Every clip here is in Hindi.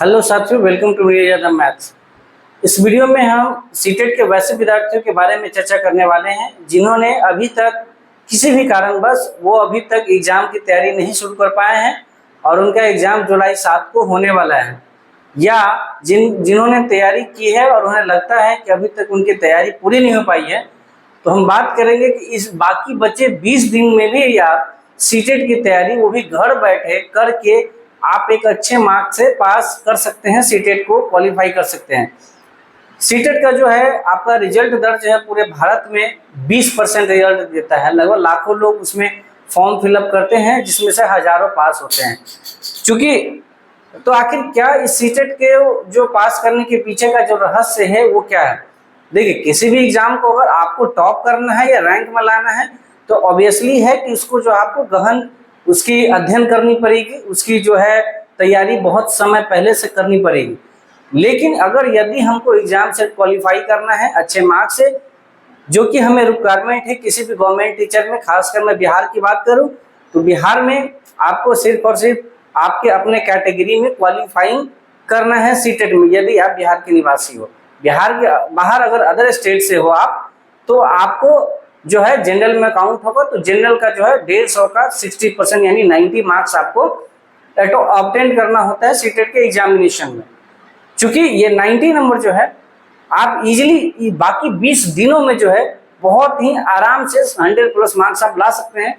हेलो साथियों, वेलकम टू द मैथ्स। इस वीडियो में हम सीटेट के वैसे विद्यार्थियों के बारे में चर्चा करने वाले हैं जिन्होंने अभी तक किसी भी कारणवश वो अभी तक एग्जाम की तैयारी नहीं शुरू कर पाए हैं और उनका एग्जाम जुलाई 7 को होने वाला है, या जिन्होंने तैयारी की है और उन्हें लगता है कि अभी तक उनकी तैयारी पूरी नहीं हो पाई है। तो हम बात करेंगे कि इस बाकी बचे 20 दिन में भी आप सीटेट की तैयारी वो भी घर बैठे करके आप एक अच्छे मार्क्स से पास कर सकते हैं, सीटेट को क्वालिफाई कर सकते हैं। सीटेट का जो है आपका रिजल्ट दर्ज है पूरे भारत में 20% रिजल्ट देता है। लगभग लाखों लोग उसमें फॉर्म फिलअप करते हैं जिसमें से हजारों पास होते हैं। चूंकि तो आखिर क्या इस सीटेट के जो पास करने के पीछे का जो रहस्य है वो क्या है? देखिए, किसी भी एग्जाम को अगर आपको टॉप करना है या रैंक में लाना है तो ऑब्वियसली है कि उसको जो आपको गहन उसकी अध्ययन करनी पड़ेगी, उसकी जो है तैयारी बहुत समय पहले से करनी पड़ेगी। लेकिन अगर यदि हमको एग्जाम से क्वालिफाई करना है अच्छे मार्क्स से, जो कि हमें रिक्वायरमेंट है किसी भी गवर्नमेंट टीचर में, खासकर मैं बिहार की बात करूं तो बिहार में आपको सिर्फ और सिर्फ आपके अपने कैटेगरी में क्वालिफाइंग करना है सीटेट में, यदि आप बिहार के निवासी हो। बिहार के बाहर अगर अदर स्टेट से हो आप तो आपको जो है जनरल में काउंट होगा, तो जनरल का जो है 150 का 60% यानी 90 मार्क्स आपको ऑब्टेन करना होता है सीटेट के एग्जामिनेशन में। चूंकि ये 90 नंबर जो है आप इजीली बाकी 20 दिनों में जो है बहुत ही आराम से 100+ मार्क्स आप ला सकते हैं।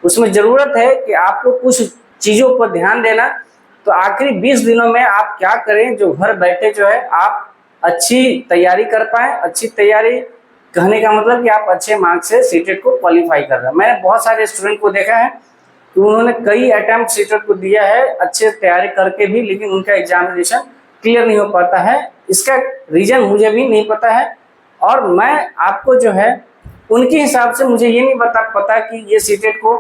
उसमें जरूरत है कि आपको कुछ चीजों पर ध्यान देना। तो आखिरी 20 दिनों में आप क्या करें जो घर बैठे जो है आप अच्छी तैयारी कर पाए। अच्छी तैयारी कहने का मतलब कि आप अच्छे मार्क्स से सीटेट को क्वालिफाई कर रहे हैं। मैंने बहुत सारे स्टूडेंट को देखा है कि उन्होंने कई अटेम्प्ट सीटेट को दिया है अच्छे तैयारी करके भी, लेकिन उनका एग्जामिनेशन क्लियर नहीं हो पाता है। इसका रीजन मुझे भी नहीं पता है और मैं आपको जो है उनके हिसाब से मुझे ये नहीं पता कि ये सीटेट को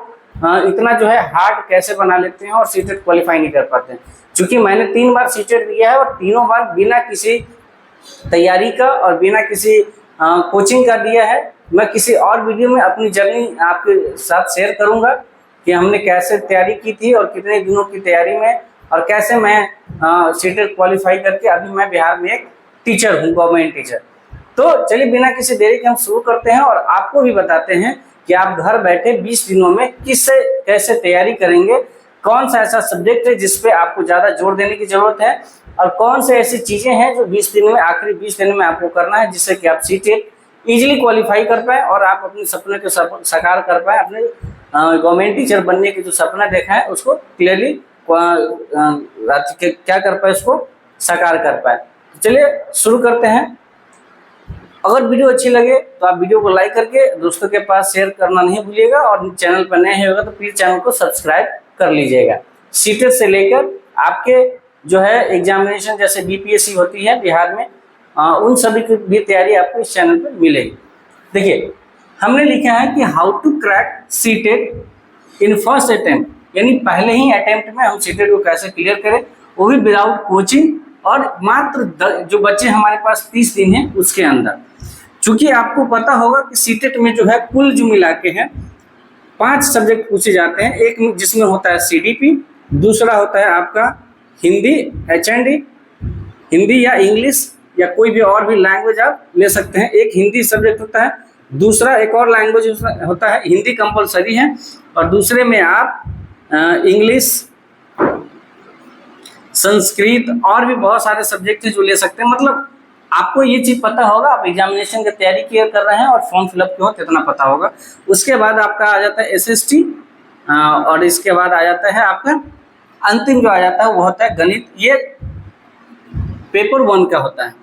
इतना जो है हार्ड कैसे बना लेते हैं और सीटेट क्वालिफाई नहीं कर पाते हैं। चूंकि मैंने 3 बार सीटेट दिया है और तीनों बार बिना किसी तैयारी का और बिना किसी कोचिंग का दिया है। मैं किसी और वीडियो में अपनी जर्नी आपके साथ शेयर करूंगा कि हमने कैसे तैयारी की थी और कितने दिनों की तैयारी में और कैसे मैं सीटेट क्वालिफाई करके अभी मैं बिहार में एक टीचर हूँ, गवर्नमेंट टीचर। तो चलिए बिना किसी देरी के हम शुरू करते हैं और आपको भी बताते हैं कि आप घर बैठे 20 दिनों में किससे कैसे तैयारी करेंगे, कौन सा ऐसा सब्जेक्ट है जिसपे आपको ज़्यादा जोर देने की जरूरत है और कौन से ऐसी चीज़ें हैं जो 20 दिन में आखिरी 20 दिन में आपको करना है जिससे कि आप सीटेट इजीली क्वालिफाई कर पाए और आप अपने सपने को साकार कर पाए। अपने गवर्नमेंट टीचर बनने के जो सपना देखा है उसको क्लियरली क्या कर पाए, उसको साकार कर पाए। तो चलिए शुरू करते हैं। अगर वीडियो अच्छी लगे तो आप वीडियो को लाइक करके दोस्तों के पास शेयर करना नहीं भूलिएगा और चैनल पर नए होगा तो प्लीज़ चैनल को सब्सक्राइब कर लीजिएगा। सीटेट से लेकर आपके जो है एग्जामिनेशन जैसे बीपीएससी होती है बिहार में, उन सभी की भी तैयारी आपको इस चैनल पर मिलेगी। देखिए, हमने लिखा है कि how to crack CTET in first attempt, यानी पहले ही अटेम्प्ट में हम सीटेट को कैसे क्लियर करें, वो भी विदाउट कोचिंग और मात्र जो बच्चे हमारे पास 30 दिन है उसके अंदर। चूंकि आपको पता होगा कि सीटेट में जो है कुल जो मिला के हैं 5 सब्जेक्ट पूछे जाते हैं। एक जिसमें होता है सीडीपी, दूसरा होता है आपका हिंदी एचएनडी, हिंदी या इंग्लिश या कोई भी और भी लैंग्वेज आप ले सकते हैं। एक हिंदी सब्जेक्ट होता है, दूसरा एक और लैंग्वेज होता है, हिंदी कंपलसरी है और दूसरे में आप इंग्लिश, संस्कृत और भी बहुत सारे सब्जेक्ट हैं जो ले सकते हैं। मतलब आपको ये चीज़ पता होगा, आप एग्जामिनेशन की तैयारी क्लियर कर रहे हैं और फॉर्म फिलअप क्यों होता है इतना पता होगा। उसके बाद आपका आ जाता है एसएसटी और इसके बाद आ जाता है आपका अंतिम जो आ जाता है वो होता है गणित। ये पेपर 1 का होता है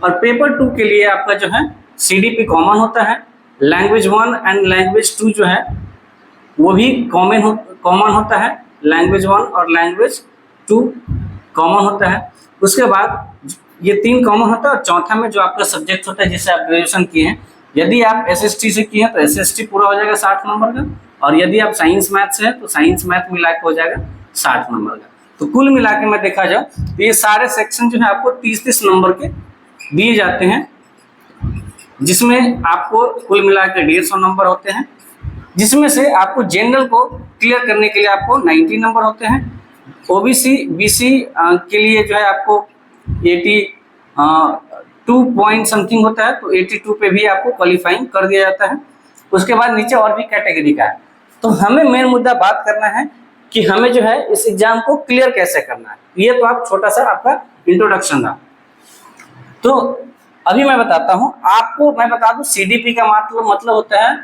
और पेपर 2 के लिए आपका जो है सीडीपी कॉमन होता है। लैंग्वेज 1 एंड लैंग्वेज 2 जो है वो भी कॉमन होता है। लैंग्वेज 1 और लैंग्वेज 2 कॉमन होता है। उसके बाद ये 3 कॉमन होता है और चौथा में जो आपका सब्जेक्ट होता है जिससे आप ग्रेजुएशन किए हैं, यदि आप एसएसटी से किए हैं तो एसएसटी पूरा हो जाएगा 60 नंबर का, और यदि आप साइंस मैथ से है तो साइंस मैथ मिला के हो जाएगा 60 नंबर का। तो कुल मिला के मैं देखा जाए तो ये सारे सेक्शन जो है आपको 30-30 नंबर के दिए जाते हैं, जिसमें आपको कुल मिला के 150 नंबर होते हैं, जिसमें से आपको जनरल को क्लियर करने के लिए आपको 90 नंबर होते हैं ओबीसी बीसी के लिए जो है आपको 82 पॉइंट समथिंग होता है, तो 82 पे भी आपको क्वालिफाइंग कर दिया जाता है। उसके बाद नीचे और भी कैटेगरी का है। तो हमें मेन मुद्दा बात करना है कि हमें जो है इस एग्जाम को क्लियर कैसे करना है। ये तो आप छोटा सा आपका इंट्रोडक्शन था। तो अभी मैं बताता हूँ आपको, मैं बता दूं सीडीपी का मतलब होता है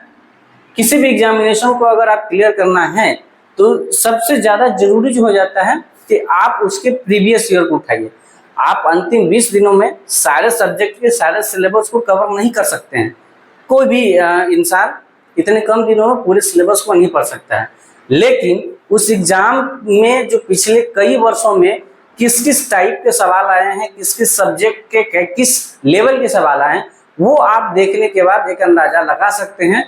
किसी भी एग्जामिनेशन को अगर आप क्लियर करना है तो सबसे ज्यादा जरूरी जो हो जाता है कि आप उसके प्रीवियस ईयर को उठाइए। आप अंतिम 20 दिनों में सारे सब्जेक्ट के सारे सिलेबस को कवर नहीं कर सकते हैं। कोई भी इंसान इतने कम दिनों में पूरे सिलेबस को नहीं पढ़ सकता है। लेकिन उस एग्जाम में जो पिछले कई वर्षों में किस किस टाइप के सवाल आए हैं, किस किस सब्जेक्ट के किस लेवल के सवाल आए हैं, वो आप देखने के बाद एक अंदाजा लगा सकते हैं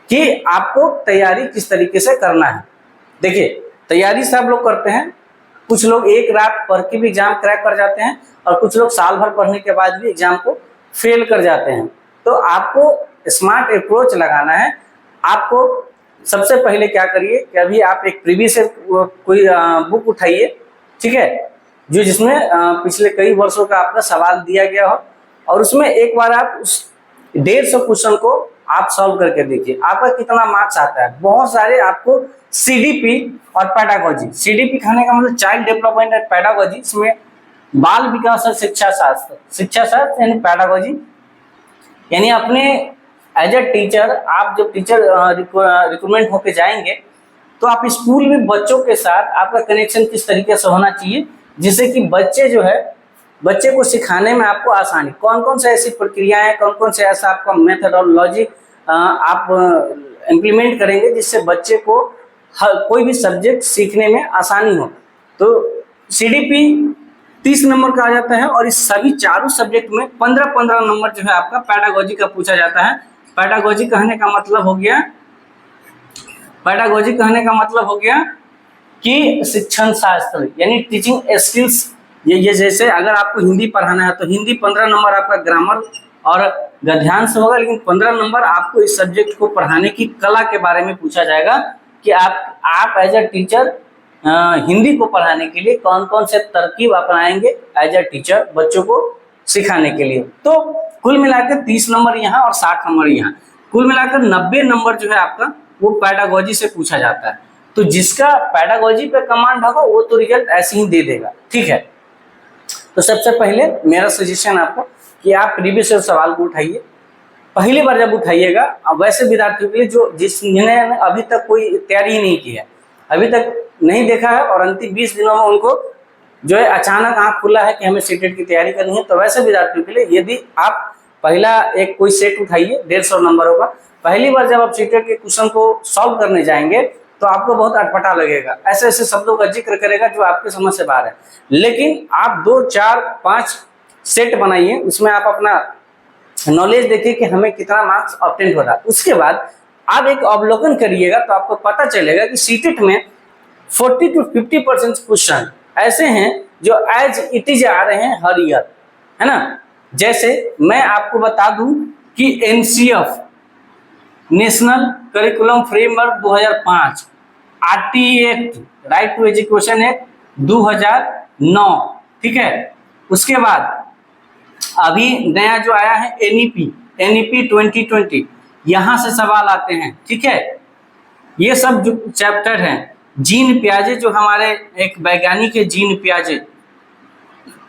कि आपको तैयारी किस तरीके से करना है। देखिए, तैयारी सब लोग करते हैं। कुछ लोग एक रात पढ़ के भी एग्जाम क्रैक कर जाते हैं और कुछ लोग साल भर पढ़ने के बाद भी एग्जाम को फेल कर जाते हैं। तो आपको स्मार्ट अप्रोच लगाना है। आपको सबसे पहले क्या करिए कि अभी आप एक प्रीवियस कोई बुक उठाइए, ठीक है, जो जिसमें पिछले कई वर्षों का आपका सवाल दिया गया हो, और उसमें एक बार आप उस 150 क्वेश्चन को आप सॉल्व करके देखिए आपका कितना मार्क्स आता है। बहुत सारे आपको सीडीपी और पैडागोजी, सीडीपी कहने का मतलब चाइल्ड डेवलपमेंट एंड पैडागोजी, इसमें बाल विकास और शिक्षा शास्त्र यानी पैडागोजी, यानी अपने एज ए टीचर आप जब टीचर रिक्रूटमेंट होके जाएंगे तो आप स्कूल में बच्चों के साथ आपका कनेक्शन किस तरीके से होना चाहिए, जिससे कि बच्चे जो है बच्चे को सिखाने में आपको आसानी, कौन कौन से ऐसी प्रक्रियाएं, कौन कौन से ऐसा आपका मेथडोलॉजी आप इम्प्लीमेंट करेंगे जिससे बच्चे को कोई भी सब्जेक्ट सीखने में आसानी हो। तो सीडीपी 30 नंबर का आ जाता है और इस सभी चारों सब्जेक्ट में 15-15 नंबर जो है आपका पैडागोजी का पूछा जाता है। पैडागोजी कहने का मतलब हो गया कि शिक्षण शास्त्र यानी टीचिंग स्किल्स। ये जैसे अगर आपको हिंदी पढ़ाना है तो हिंदी 15 नंबर आपका ग्रामर और गद्यांश होगा, लेकिन 15 नंबर आपको इस सब्जेक्ट को पढ़ाने की कला के बारे में पूछा जाएगा कि आप एज ए टीचर हिंदी को पढ़ाने के लिए कौन कौन से तरकीब अपनाएंगे एज ए टीचर बच्चों को सिखाने के लिए। तो कुल मिलाकर 30 नंबर यहाँ और 60 नंबर यहाँ, कुल मिलाकर 90 नंबर जो है आपका वो पैडागोजी से पूछा जाता है। तो जिसका पैडागोजी पे कमांड होगा वो तो रिजल्ट ऐसे ही दे देगा, ठीक है। तो सबसे पहले मेरा सजेशन आपको कि आप प्रीवियस ईयर सवाल को उठाइए। पहली बार जब उठाइएगा, वैसे विद्यार्थियों के लिए जो जिन्हें अभी तक कोई तैयारी ही नहीं की है, अभी तक नहीं देखा है और अंतिम 20 दिनों में उनको जो है अचानक आंख खुला है कि हमें सीटेट की तैयारी करनी है, तो वैसे विद्यार्थियों के लिए यदि आप पहला एक कोई सेट उठाइए 150 नंबरों का, पहली बार जब आप सीटेट के क्वेश्चन को सॉल्व करने जाएंगे तो आपको बहुत अटपटा लगेगा, ऐसे ऐसे शब्दों का जिक्र करेगा जो आपके समझ से बाहर है। लेकिन आप 2, 4, 5 सेट बनाइए, उसमें आप अपना नॉलेज देखिए कि हमें कितना मार्क्स ऑब्टेन हो रहा है। उसके बाद आप एक अवलोकन करिएगा तो आपको पता चलेगा कि सीटेट में 40 to 50% क्वेश्चन ऐसे हैं जो एज इट इज आ रहे हैं हर ईयर, है ना। जैसे मैं आपको बता दूं कि NCF national curriculum framework 2005, RT act right to education act 2009, ठीक है। उसके बाद अभी नया जो आया है एनईपी 2020, यहाँ से सवाल आते हैं, ठीक है। ये सब जो चैप्टर हैं, जीन पियाजे जो हमारे एक वैज्ञानिक है जीन पियाजे,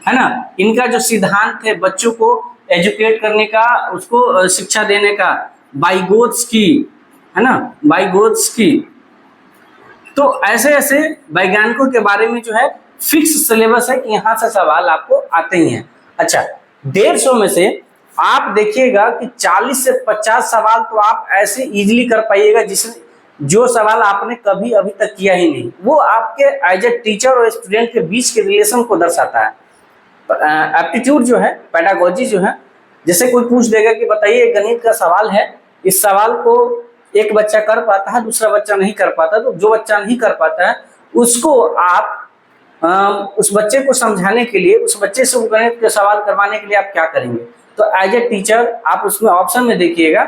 है ना, इनका जो सिद्धांत है बच्चों को एजुकेट करने का, उसको शिक्षा देने का, वाइगोत्स्की, है ना, वाइगोत्स्की। तो ऐसे ऐसे वैज्ञानिकों के बारे में जो है फिक्स सिलेबस है कि यहाँ से सवाल आपको आते ही हैं। अच्छा, 150 में से आप देखिएगा कि 40 से 50 सवाल तो आप ऐसे इजीली कर पाइएगा जो सवाल आपने कभी अभी तक किया ही नहीं। वो आपके एज ए टीचर और स्टूडेंट के बीच के रिलेशन को दर्शाता है। एप्टीट्यूड जो है, पेडागोजी जो है, जैसे कोई पूछ देगा कि बताइए गणित का सवाल है, इस सवाल को एक बच्चा कर पाता है, दूसरा बच्चा नहीं कर पाता, तो जो बच्चा नहीं कर पाता है उसको आप उस बच्चे को समझाने के लिए, उस बच्चे से गणित के सवाल करवाने के लिए आप क्या करेंगे। तो एज ए टीचर आप उसमें ऑप्शन में देखिएगा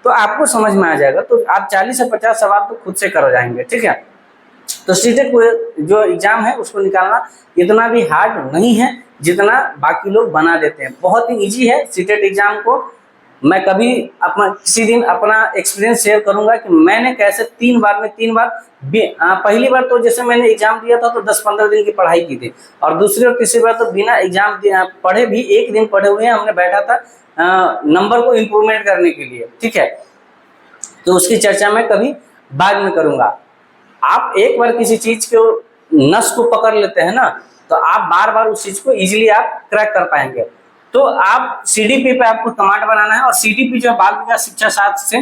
तो आपको समझ में आ जाएगा। तो आप 40 से 50 सवाल तो खुद से कर जाएंगे, ठीक है। तो सीटेट जो एग्जाम है उसको निकालना इतना भी हार्ड नहीं है जितना बाकी लोग बना देते हैं। बहुत ही इजी है सीटेट एग्जाम को। मैं कभी अपना किसी दिन अपना एक्सपीरियंस शेयर करूंगा कि मैंने कैसे 3 बार में 3 बार पहली बार तो जैसे मैंने एग्जाम दिया था तो 10-15 दिन की पढ़ाई की थी, और दूसरी और तीसरी बार तो बिना एग्जाम पढ़े भी 1 दिन पढ़े हुए हमने बैठा था नंबर को इम्प्रूवमेंट करने के लिए। ठीक है, तो उसकी चर्चा मैं कभी बाद में करूंगा। आप एक बार किसी चीज को नस को पकड़ लेते हैं ना, तो आप बार बार उस चीज को इजीली आप क्रैक कर पाएंगे। तो आप सीडीपी पे आपको कमांड बनाना है, और सीडीपी जो बाल विकास शिक्षा शास्त्र से,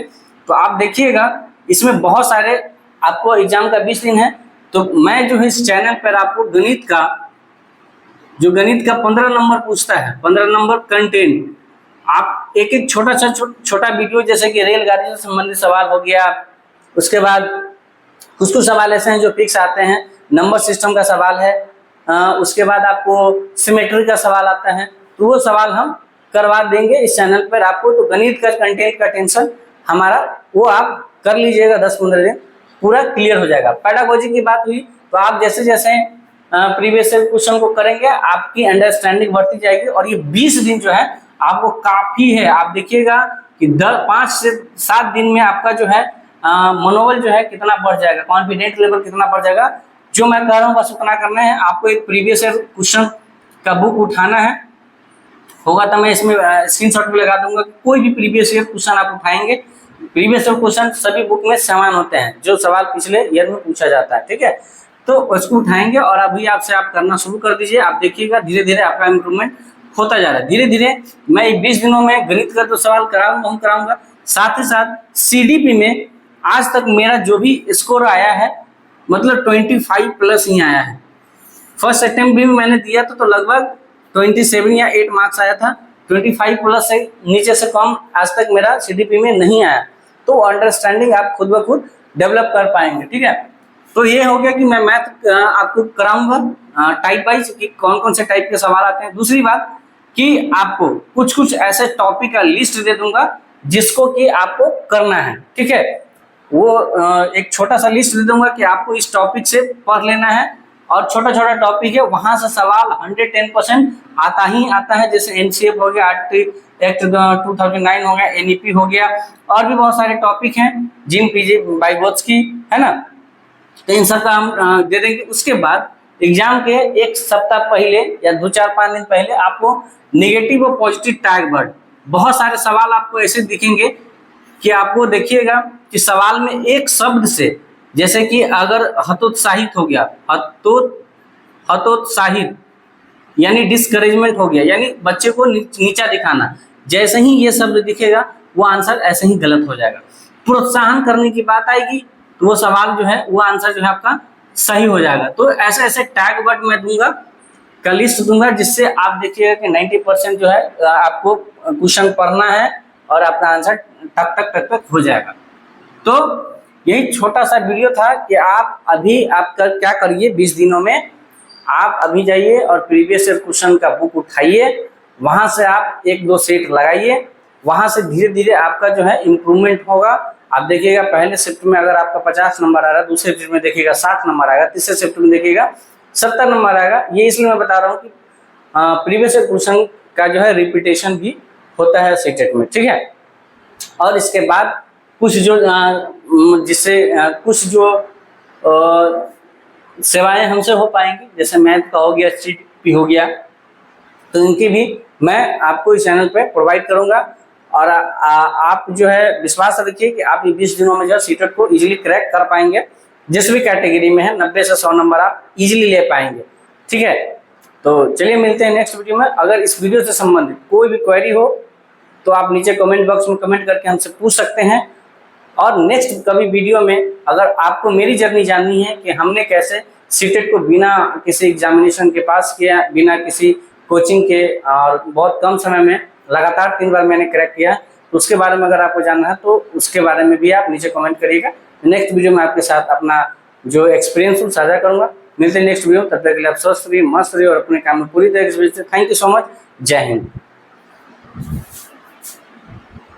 तो आप देखिएगा इसमें बहुत सारे आपको एग्जाम का 20 दिन है। तो मैं जो है इस चैनल पर आपको गणित का 15 नंबर पूछता है, 15 नंबर कंटेंट, आप एक एक छोटा वीडियो, जैसे कि रेलगाड़ी से संबंधित सवाल हो गया, उसके बाद कुछ सवाल ऐसे हैं जो फिक्स आते हैं, नंबर सिस्टम का सवाल है, उसके बाद आपको सिमेट्री का सवाल आता है, तो वो सवाल हम करवा देंगे इस चैनल पर आपको। तो गणित का कंटेंट का टेंशन हमारा वो आप कर लीजिएगा, 10-15 दिन पूरा क्लियर हो जाएगा। पेडागोजी की बात हुई तो आप जैसे जैसे प्रीवियस क्वेश्चन को करेंगे आपकी अंडरस्टैंडिंग बढ़ती जाएगी, और ये 20 दिन जो है आपको काफी है। आप देखिएगा कि 5 से 7 दिन में आपका जो है मनोबल जो है कितना बढ़ जाएगा, कॉन्फिडेंट लेवल कितना बढ़ जाएगा। जो मैं कह रहा हूँ बस उतना करना है आपको। एक प्रीवियस क्वेश्चन का बुक उठाना है, होगा तो मैं इसमें स्क्रीनशॉट भी लगा दूंगा। कोई भी प्रीवियस ईयर क्वेश्चन आप उठाएंगे, प्रीवियस ईयर क्वेश्चन सभी बुक में समान होते हैं, जो सवाल पिछले ईयर में पूछा जाता है। ठीक है, तो उसको उठाएंगे और अभी आपसे आप करना शुरू कर दीजिए। आप देखिएगा धीरे धीरे आपका इम्प्रूवमेंट होता जा रहा है। धीरे धीरे मैं 20 दिनों में गणित का तो सवाल कराऊंगा, साथ ही साथ सीडीपी में आज तक मेरा जो भी स्कोर आया है मतलब 25+ ही आया है। फर्स्ट अटेम्प्ट भी मैंने दिया तो लगभग 27 या 8 मार्क्स आया था। 25+ से नीचे से कम आज तक मेरा सीडीपी में नहीं आया। तो अंडरस्टैंडिंग आप खुद ब खुद डेवलप कर पाएंगे। ठीक है, तो ये हो गया कि मैं मैथ आपको कराऊंगा टाइप वाइज कि कौन कौन से टाइप के सवाल आते हैं। दूसरी बात कि आपको कुछ ऐसे टॉपिक का लिस्ट दे दूंगा जिसको कि आपको करना है। ठीक है, वो एक छोटा सा लिस्ट दे दूंगा कि आपको इस टॉपिक से पढ़ लेना है, और छोटा टॉपिक है वहां से सवाल 110% आता ही आता है। जैसे एनसीएफ हो गया, एक्ट 2009 हो गया, एनईपी हो गया, और भी बहुत सारे टॉपिक हैं, जिम पीजी वाइगोत्स्की है ना, तो इन सब का हम दे देंगे। उसके बाद एग्जाम के 1 सप्ताह पहले या 2-4-5 दिन पहले आपको नेगेटिव और पॉजिटिव टैग वर्ड, बहुत सारे सवाल आपको ऐसे दिखेंगे कि आपको देखिएगा कि सवाल में एक शब्द से, जैसे कि अगर हतोत्साहित हो गया, हतोत्साहित यानी डिस्करेजमेंट हो गया, यानी बच्चे को नीचा दिखाना, जैसे ही ये शब्द दिखेगा वो आंसर ऐसे ही गलत हो जाएगा। प्रोत्साहन करने की बात आएगी तो वो सवाल जो है वो आंसर जो है आपका सही हो जाएगा। तो ऐसे ऐसे टैग वर्ड मैं दूंगा, का लिस्ट दूंगा, जिससे आप देखिएगा कि 90% जो है आपको क्वेश्चन पढ़ना है और आपका आंसर टक टक हो जाएगा। तो यही छोटा सा वीडियो था कि आप अभी आप क्या करिए, 20 दिनों में आप अभी जाइए और प्रीवियस ईयर क्वेश्चन का बुक उठाइए, वहां से आप 1-2 सेट लगाइए, वहां से धीरे धीरे आपका जो है इम्प्रूवमेंट होगा। आप देखिएगा पहले शिफ्ट में अगर आपका 50 नंबर आ रहा है, दूसरे शिफ्ट में देखिएगा 60 नंबर आएगा, तीसरे शिफ्ट में देखिएगा 70 नंबर आएगा। ये इसलिए मैं बता रहा हूँ कि प्रीवियस ईयर क्वेश्चन का जो है रिपीटेशन भी होता है सीटेट में। ठीक है, और इसके बाद कुछ जो जिससे कुछ जो सेवाएं हमसे हो पाएंगी, जैसे मैथ का हो गया, सीटीपी हो गया, तो इनकी भी मैं आपको इस चैनल पे प्रोवाइड करूंगा। और आप जो है विश्वास रखिए कि आप 20 दिनों में जो सीटेट को इजीली क्रैक कर पाएंगे। जिस भी कैटेगरी में है 90 से 100 नंबर आप इजीली ले पाएंगे। ठीक है, तो चलिए मिलते हैं नेक्स्ट वीडियो में। अगर इस वीडियो से संबंधित कोई भी क्वेरी हो तो आप नीचे कमेंट बॉक्स में कमेंट करके हमसे पूछ सकते हैं। और नेक्स्ट कभी वीडियो में अगर आपको मेरी जर्नी जाननी है कि हमने कैसे सीटेट को बिना किसी एग्जामिनेशन के पास किया, बिना किसी कोचिंग के, और बहुत कम समय में लगातार 3 बार मैंने क्रैक किया, तो उसके बारे में अगर आपको जानना है तो उसके बारे में भी आप नीचे कमेंट करिएगा। नेक्स्ट वीडियो में आपके साथ अपना जो एक्सपीरियंस हूँ साझा करूँगा। मिलते हैं नेक्स्ट वीडियो, तब तक के लिए आप स्वस्थ रहिए, मस्त रहिए और अपने काम में पूरी तरह से। Thank you so much. जय हिंद।